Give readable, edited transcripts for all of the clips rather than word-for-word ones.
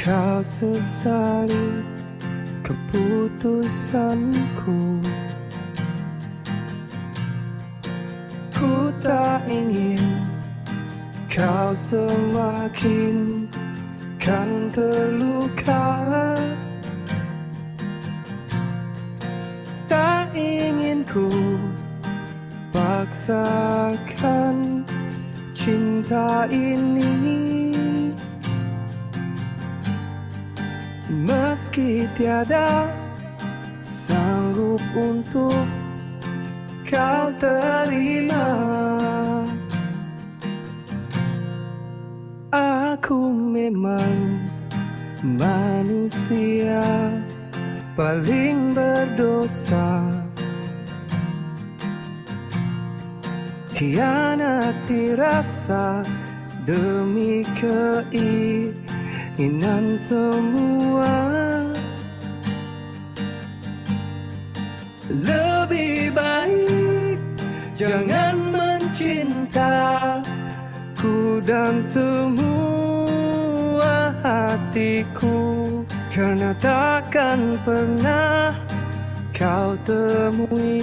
Kau sesali keputusanku. Ku tak ingin kau semakin kan terluka. Tak ingin ku paksakan cinta ini, meski tiada sanggup untuk kau terima. Aku memang manusia paling berdosa, hianati rasa demi keinginan semua. Lebih baik jangan mencintaku dan semua hatiku, karena takkan pernah kau temui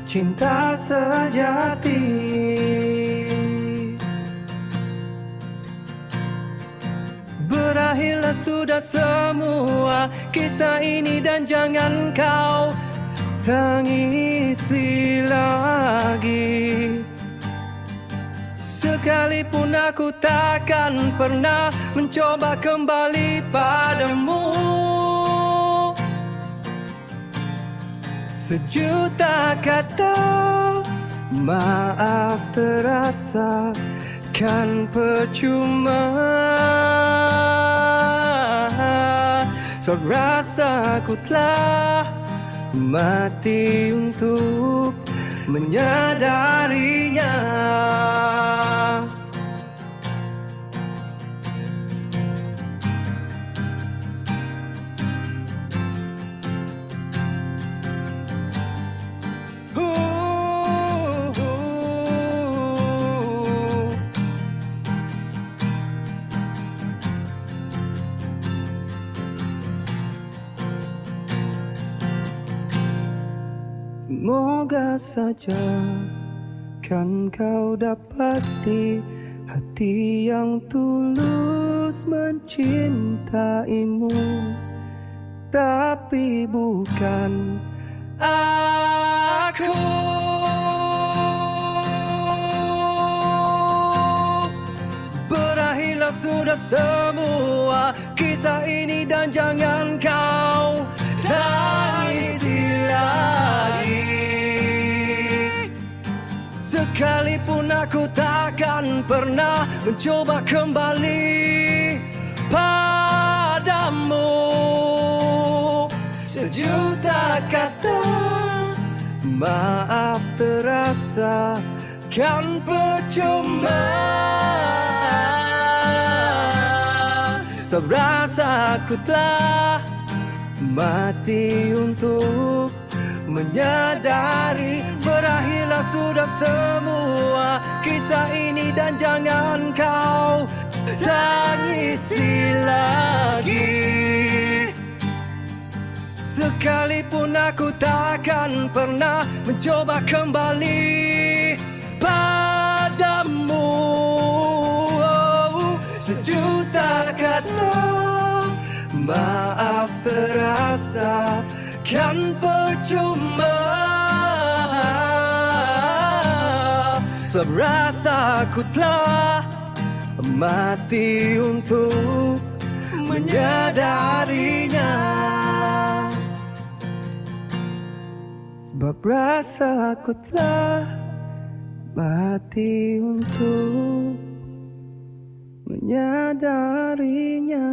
cinta sejati. Berakhirlah sudah semua kisah ini dan jangan kau tangisi lagi. Sekalipun aku takkan pernah mencoba kembali padamu. Sejuta kata maaf terasa kan percuma. So rasa ku telah mati untuk menyadarinya. Semoga saja kan kau dapati hati yang tulus mencintaimu, tapi bukan aku. Berakhirlah sudah semua kisah ini dan jangan kau tangisi lagi. Sekalipun aku takkan pernah mencoba kembali padamu. Sejuta kata maaf terasa kan percuma. Serasa aku telah mati untuk menyadari. Berakhirlah sudah semua kisah ini dan jangan kau tangisi lagi. Sekalipun aku takkan pernah mencoba kembali padamu. Sejuta kata maaf terasa kan percuma. Serasa aku telah mati untuk menyadarinya. Sebab rasa aku telah mati untuk menyadarinya.